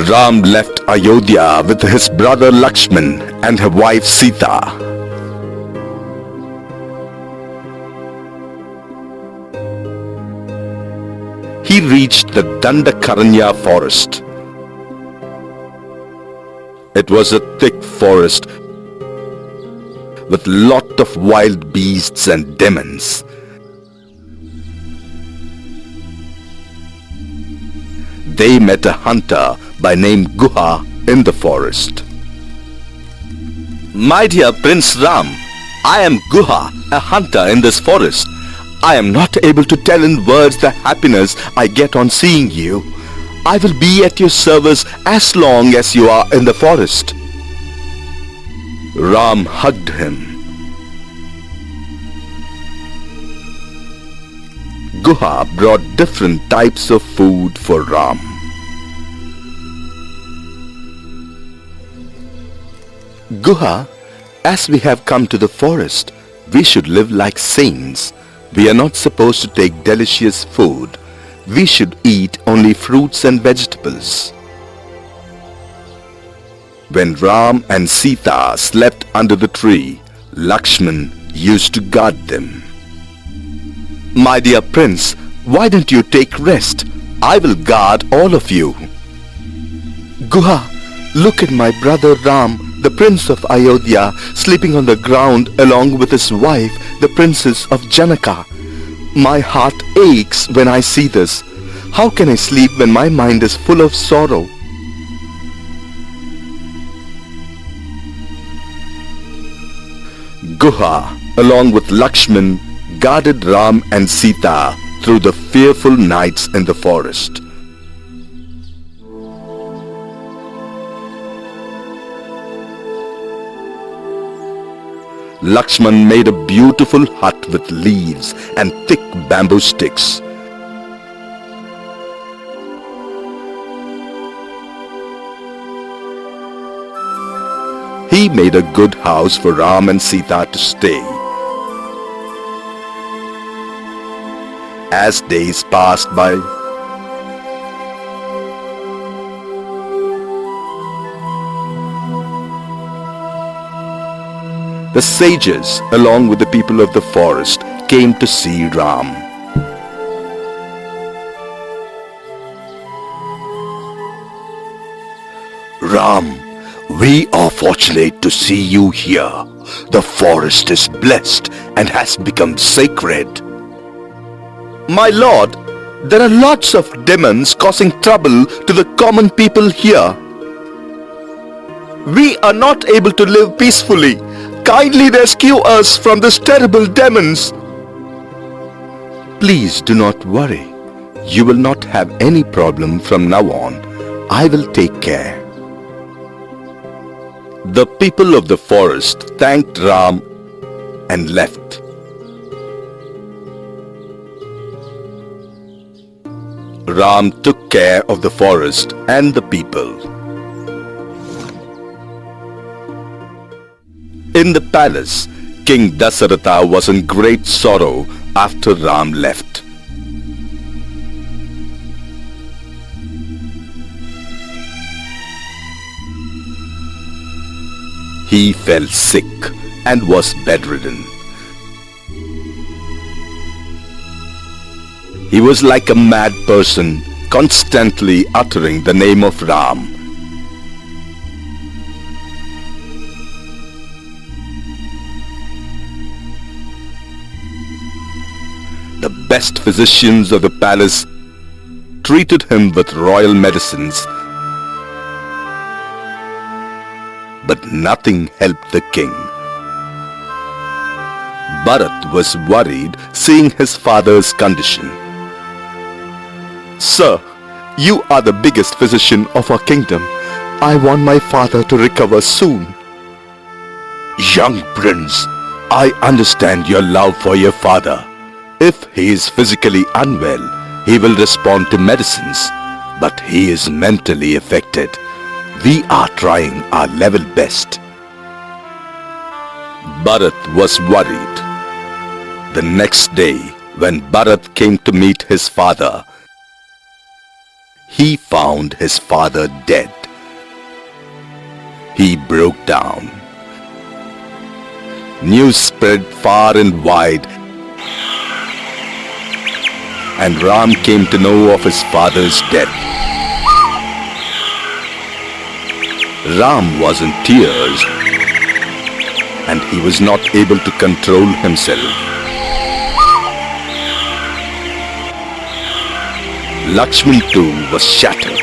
Ram left Ayodhya with his brother Lakshman and her wife Sita. He reached the Dandakaranya forest. It was a thick forest with lot of wild beasts and demons. They met a hunter by name Guha in the forest. "My dear Prince Ram, I am Guha, a hunter in this forest. I am not able to tell in words the happiness I get on seeing you. I will be at your service as long as you are in the forest." Ram hugged him. Guha brought different types of food for Ram. "Guha, as we have come to the forest, we should live like saints. We are not supposed to take delicious food. We should eat only fruits and vegetables." When Ram and Sita slept under the tree, Lakshman used to guard them. "My dear prince, why don't you take rest? I will guard all of you." "Guha, look at my brother Ram, the prince of Ayodhya, sleeping on the ground along with his wife, the princess of Shanaka. My heart aches when I see this. How can I sleep when my mind is full of sorrow?" Guha, along with Lakshman, guarded Ram and Sita through the fearful nights in the forest. Lakshman made a beautiful hut with leaves and thick bamboo sticks. He made a good house for Ram and Sita to stay. As days passed by, the sages, along with the people of the forest, came to see Ram. "Ram, we are fortunate to see you here. The forest is blessed and has become sacred." "My lord, there are lots of demons causing trouble to the common people here. We are not able to live peacefully. Kindly rescue us from these terrible demons." "Please do not worry. You will not have any problem from now on. I will take care." The people of the forest thanked Ram and left. Ram took care of the forest and the people. In the palace, King Dasaratha was in great sorrow after Ram left. He fell sick and was bedridden. He was like a mad person, constantly uttering the name of Ram. The best physicians of the palace treated him with royal medicines, but nothing helped the king. Bharat was worried seeing his father's condition. "Sir, you are the biggest physician of our kingdom. I want my father to recover soon." "Young prince, I understand your love for your father. If he is physically unwell, he will respond to medicines, but he is mentally affected. We are trying our level best." Bharat was worried. The next day, when Bharat came to meet his father, he found his father dead. He broke down. News spread far and wide, and Ram came to know of his father's death. Ram was in tears, and he was not able to control himself. Lakshman too was shattered.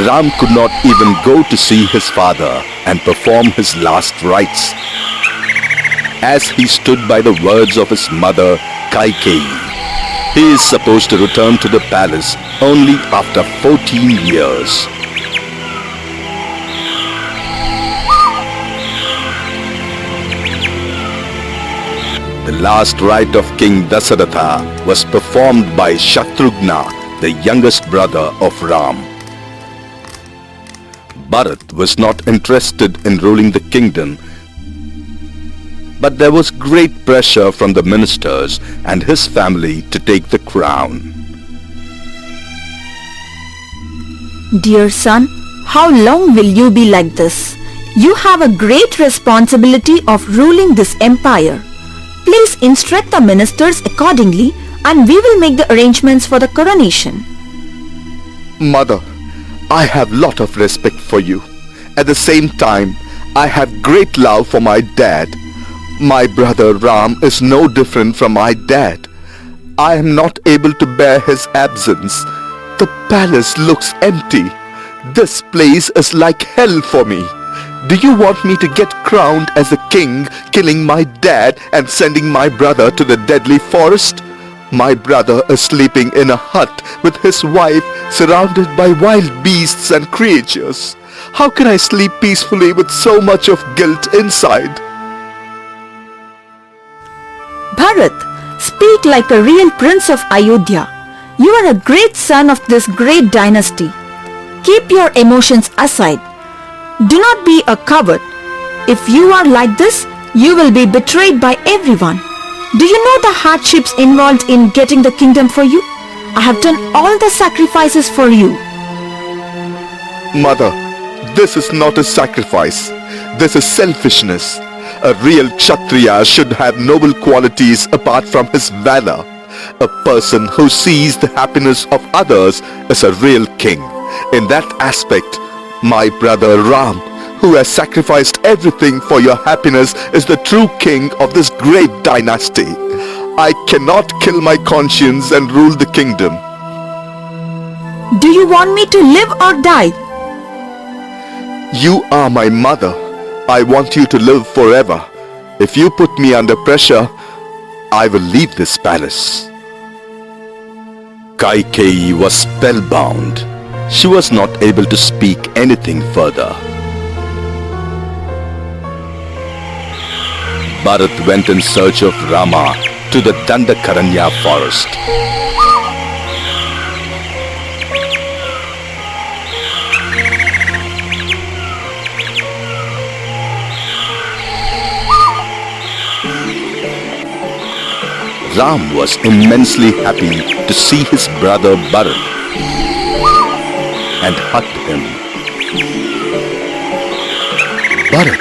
Ram could not even go to see his father and perform his last rites, as he stood by the words of his mother Kaikeyi. He is supposed to return to the palace only after 14 years. The last rite of King Dasaratha was performed by Shatrughna, the youngest brother of Ram. Bharat was not interested in ruling the kingdom, but there was great pressure from the ministers and his family to take the crown. Dear son, how long will you be like this? You have a great responsibility of ruling this empire. Please instruct the ministers accordingly, and we will make the arrangements for the coronation. Mother, I have lot of respect for you. At the same time, I have great love for my dad. My brother Ram is no different from my dad. I am not able to bear his absence. The palace looks empty. This place is like hell for me. Do you want me to get crowned as a king, killing my dad and sending my brother to the deadly forest? My brother is sleeping in a hut with his wife, surrounded by wild beasts and creatures. How can I sleep peacefully with so much of guilt inside? Bharat, speak like a real prince of Ayodhya. You are a great son of this great dynasty. Keep your emotions aside. Do not be a coward. If you are like this, you will be betrayed by everyone. Do you know the hardships involved in getting the kingdom for you? I have done all the sacrifices for you. Mother, this is not a sacrifice. This is selfishness. A real Kshatriya should have noble qualities apart from his valor. A person who sees the happiness of others is a real king. In that aspect, my brother Ram, who has sacrificed everything for your happiness, is the true king of this great dynasty. I cannot kill my conscience and rule the kingdom. Do you want me to live or die? You are my mother. I want you to live forever. If you put me under pressure, I will leave this palace. Kaikeyi was spellbound. She was not able to speak anything further. Bharat went in search of Rama to the Dandakaranya forest. Ram was immensely happy to see his brother Barat and hugged him. Barat,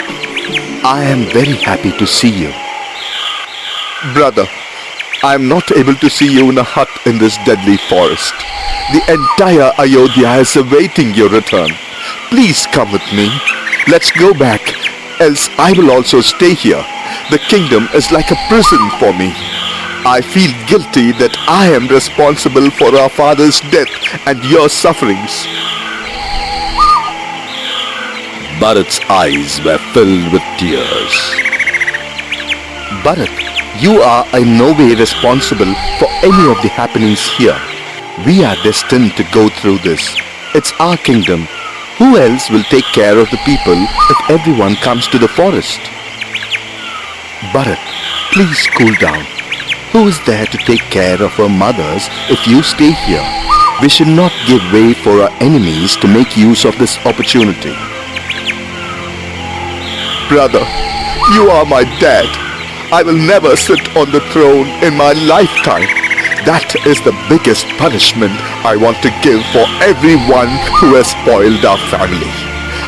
I am very happy to see you. Brother, I am not able to see you in a hut in this deadly forest. The entire Ayodhya is awaiting your return. Please come with me. Let's go back, else I will also stay here. The kingdom is like a prison for me. I feel guilty that I am responsible for our father's death and your sufferings. Bharat's eyes were filled with tears. Bharat, you are in no way responsible for any of the happenings here. We are destined to go through this. It's our kingdom. Who else will take care of the people if everyone comes to the forest? Bharat, please cool down. Who is there to take care of our mothers if you stay here? We should not give way for our enemies to make use of this opportunity. Brother, you are my dad. I will never sit on the throne in my lifetime. That is the biggest punishment I want to give for everyone who has spoiled our family.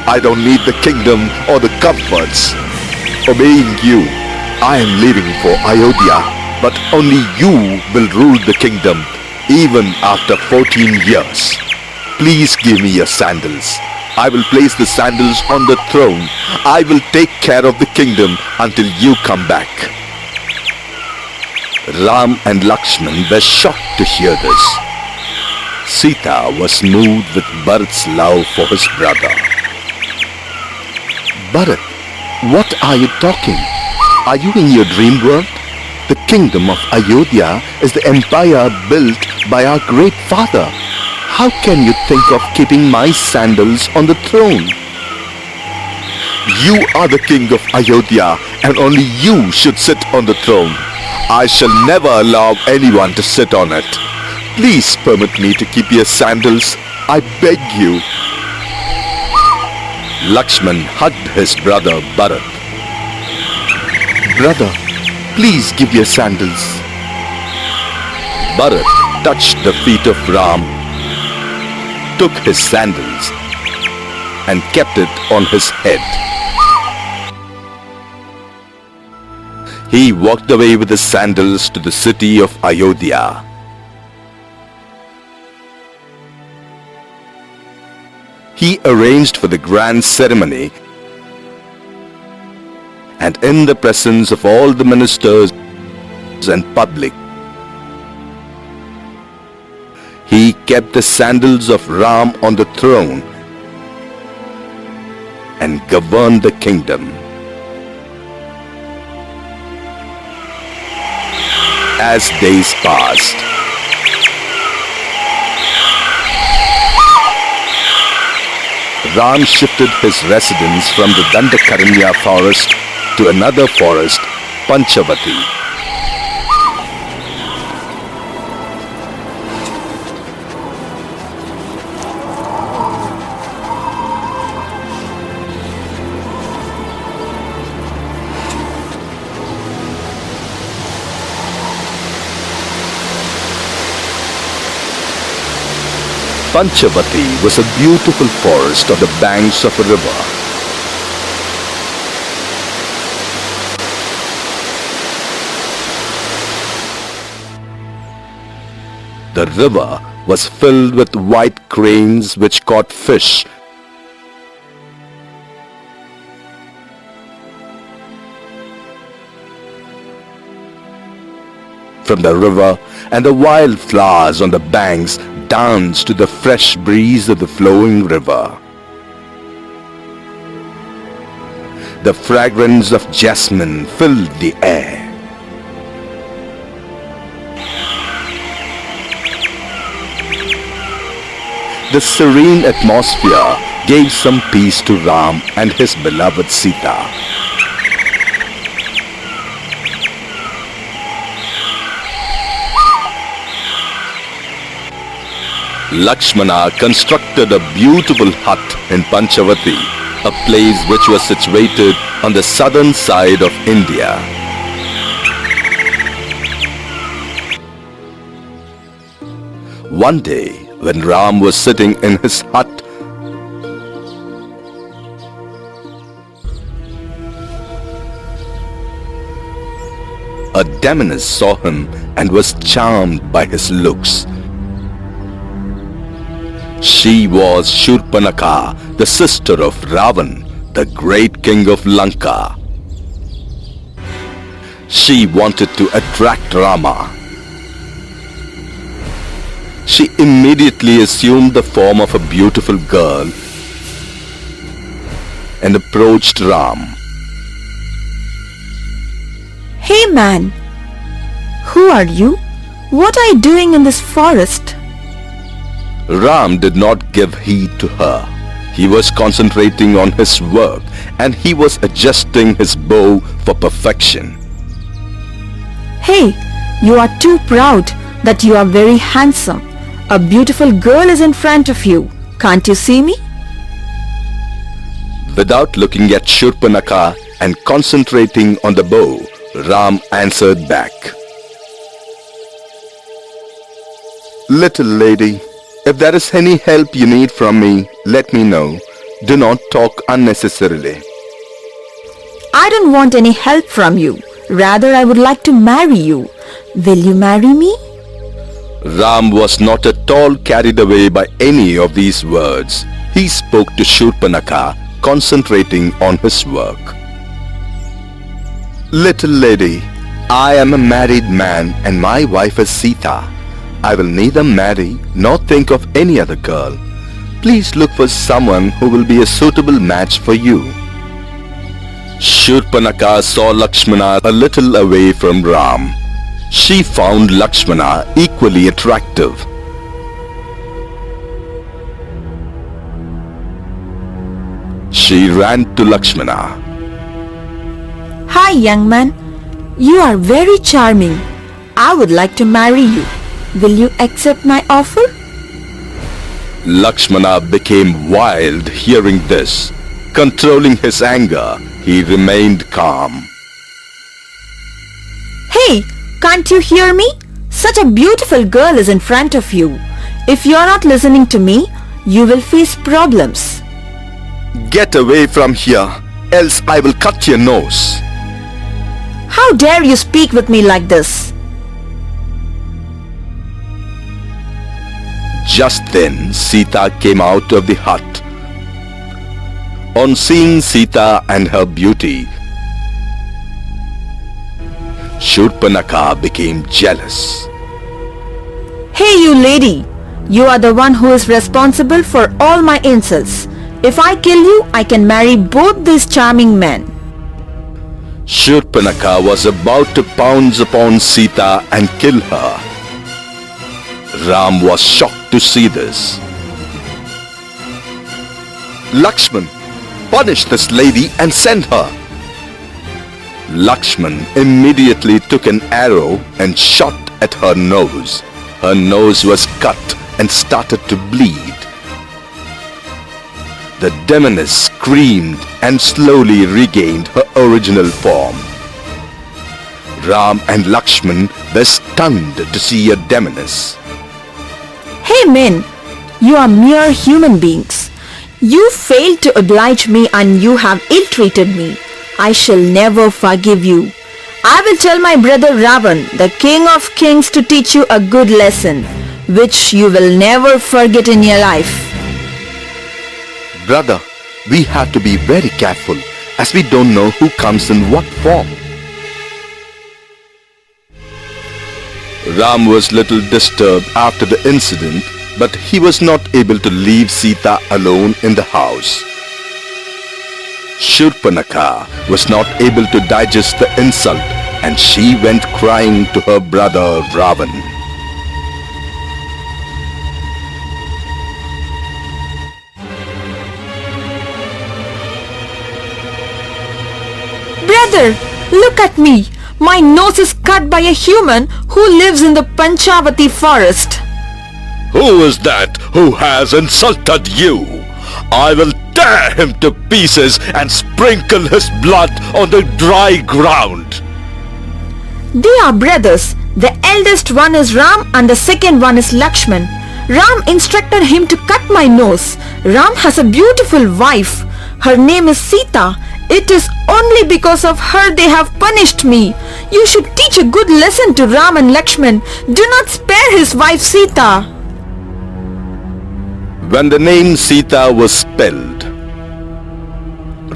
I don't need the kingdom or the comforts. Obeying you, I am leaving for Ayodhya, but only you will rule the kingdom even after 14 years. Please give me your sandals. I will place the sandals on the throne. I will take care of the kingdom until you come back. Ram and Lakshman were shocked to hear this. Sita was moved with Bharat's love for his brother. Bharat, what are you talking? Are you in your dream world? The kingdom of Ayodhya is the empire built by our great father. How can you think of keeping my sandals on the throne? You are the king of Ayodhya and only you should sit on the throne. I shall never allow anyone to sit on it. Please permit me to keep your sandals. I beg you. Lakshman hugged his brother Barat. Brother, please give your sandals. Barat touched the feet of Ram, took his sandals and kept it on his head. He walked away with the sandals to the city of Ayodhya. He arranged for the grand ceremony, and in the presence of all the ministers and public, he kept the sandals of Ram on the throne and governed the kingdom. As days passed, Ram shifted his residence from the Dandakaranya forest to another forest, Panchavati. Panchavati was a beautiful forest on the banks of a river. The river was filled with white cranes which caught fish. From the river, and the wild flowers on the banks danced to the fresh breeze of the flowing river. The fragrance of jasmine filled the air. The serene atmosphere gave some peace to Ram and his beloved Sita. Lakshmana constructed a beautiful hut in Panchavati, a place which was situated on the southern side of India. One day, when Ram was sitting in his hut, a demoness saw him and was charmed by his looks. She was Shurpanakha, the sister of Ravana, the great king of Lanka. She wanted to attract Rama. She immediately assumed the form of a beautiful girl and approached Ram. Hey man, who are you? What are you doing in this forest? Ram did not give heed to her. He was concentrating on his work and he was adjusting his bow for perfection. Hey, you are too proud that you are very handsome. A beautiful girl is in front of you. Can't you see me? Without looking at Shurpanakha and concentrating on the bow, Ram answered back. Little lady, if there is any help you need from me, let me know. Do not talk unnecessarily. I don't want any help from you. Rather, I would like to marry you. Will you marry me? Ram was not at all carried away by any of these words. He spoke to Shurpanakha, concentrating on his work. Little lady, I am a married man and my wife is Sita. I will neither marry nor think of any other girl. Please look for someone who will be a suitable match for you. Shurpanakha saw Lakshmana a little away from Ram. She found Lakshmana equally attractive. She ran to Lakshmana. Hi, young man. You are very charming. I would like to marry you. Will you accept my offer? Lakshmana became wild hearing this. Controlling his anger, he remained calm. Hey, can't you hear me? Such a beautiful girl is in front of you. If you are not listening to me, you will face problems. Get away from here, else I will cut your nose. How dare you speak with me like this? Just then, Sita came out of the hut. On seeing Sita and her beauty, Shurpanakha became jealous. Hey you lady, you are the one who is responsible for all my insults. If I kill you, I can marry both these charming men. Shurpanakha was about to pounce upon Sita and kill her. Ram was shocked to see this. Lakshman, punish this lady and send her. Lakshman immediately took an arrow and shot at her nose. Her nose was cut and started to bleed. The demoness screamed and slowly regained her original form. Ram and Lakshman were stunned to see a demoness. Hey men, you are mere human beings. You failed to oblige me and you have ill-treated me. I shall never forgive you. I will tell my brother Ravana, the king of kings, to teach you a good lesson, which you will never forget in your life. Brother, we have to be very careful as we don't know who comes in what form. Ram was little disturbed after the incident, but he was not able to leave Sita alone in the house. Shurpanakha was not able to digest the insult and she went crying to her brother Ravana. Brother, look at me. My nose is cut by a human who lives in the Panchavati forest. Who is that who has insulted you? I will tear him to pieces and sprinkle his blood on the dry ground. They are brothers. The eldest one is Ram and the second one is Lakshman. Ram instructed him to cut my nose. Ram has a beautiful wife. Her name is Sita. It is only because of her they have punished me. You should teach a good lesson to Ram and Lakshman. Do not spare his wife Sita. When the name Sita was spelled,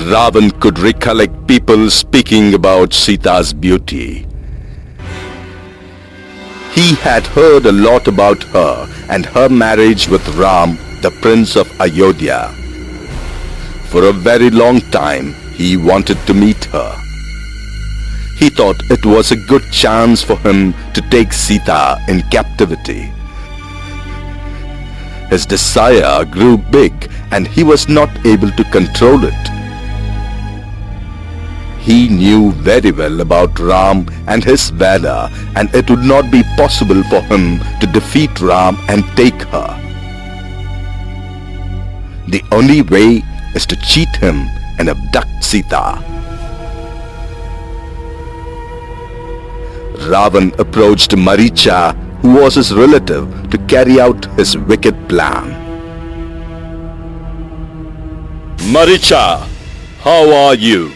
Ravana could recollect people speaking about Sita's beauty. He had heard a lot about her and her marriage with Ram, the prince of Ayodhya. For a very long time, he wanted to meet her. He thought it was a good chance for him to take Sita in captivity. His desire grew big and he was not able to control it. He knew very well about Ram and his valor, and it would not be possible for him to defeat Ram and take her. The only way is to cheat him and abduct Sita. Ravana approached Maricha who was his relative, to carry out his wicked plan. Maricha, how are you?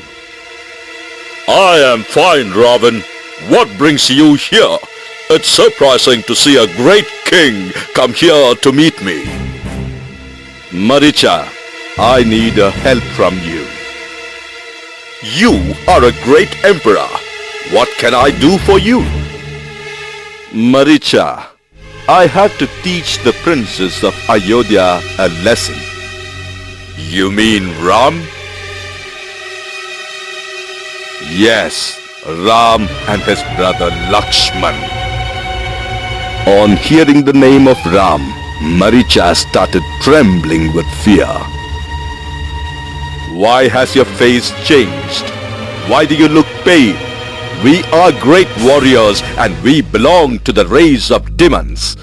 I am fine, Ravan. What brings you here? It's surprising to see a great king come here to meet me. Maricha, I need a help from you. You are a great emperor. What can I do for you? Maricha, I have to teach the princess of Ayodhya a lesson. You mean Ram? Yes, Ram and his brother Lakshman. On hearing the name of Ram, Maricha started trembling with fear. Why has your face changed? Why do you look pale? We are great warriors and we belong to the race of demons.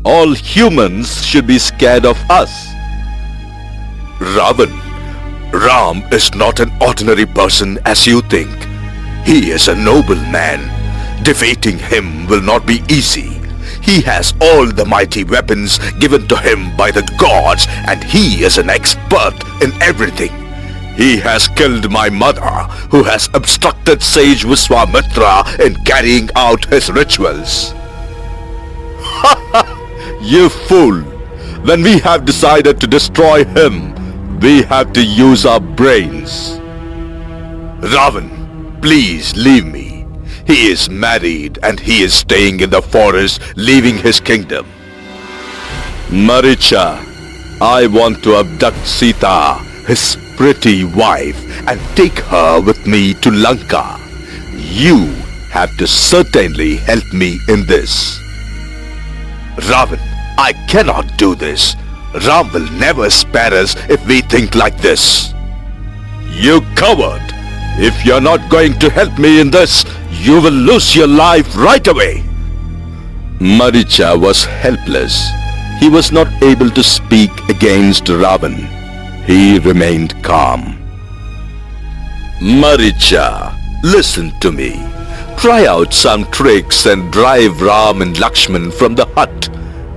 All humans should be scared of us. Ravan, Ram is not an ordinary person as you think. He is a noble man. Defeating him will not be easy. He has all the mighty weapons given to him by the gods, and he is an expert in everything. He has killed my mother, who has obstructed sage Viswamitra in carrying out his rituals. You fool! When we have decided to destroy him, we have to use our brains. Ravan, please leave me. He is married and he is staying in the forest, leaving his kingdom. Maricha, I want to abduct Sita, his pretty wife, and take her with me to Lanka. You have to certainly help me in this. Ravan, I cannot do this. Ram will never spare us if we think like this. You coward! If you're not going to help me in this, you will lose your life right away. Maricha was helpless. He was not able to speak against Ravan. He remained calm. Maricha, listen to me. Try out some tricks and drive Ram and Lakshman from the hut.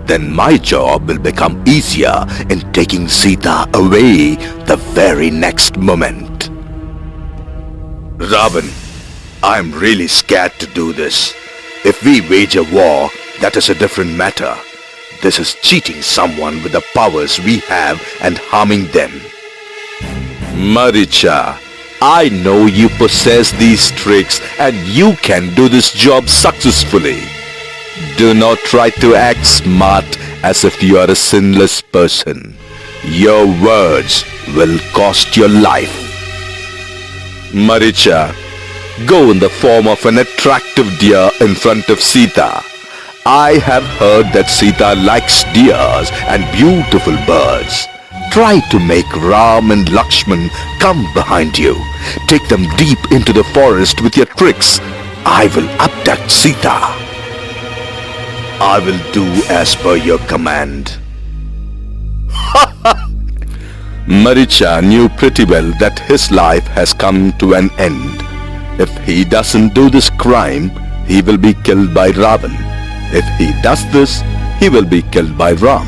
Then my job will become easier in taking Sita away the very next moment. Ravan, I'm really scared to do this. If we wage a war, that is a different matter. This is cheating someone with the powers we have and harming them. Maricha, I know you possess these tricks and you can do this job successfully. Do not try to act smart as if you are a sinless person. Your words will cost your life. Maricha, go in the form of an attractive deer in front of Sita. I have heard that Sita likes deers and beautiful birds. Try to make Ram and Lakshman come behind you. Take them deep into the forest with your tricks. I will abduct Sita. I will do as per your command. Maricha knew pretty well that his life has come to an end. If he doesn't do this crime, he will be killed by Ravan. If he does this, he will be killed by Ram.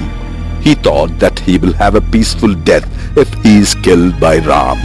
He thought that he will have a peaceful death if he is killed by Ram.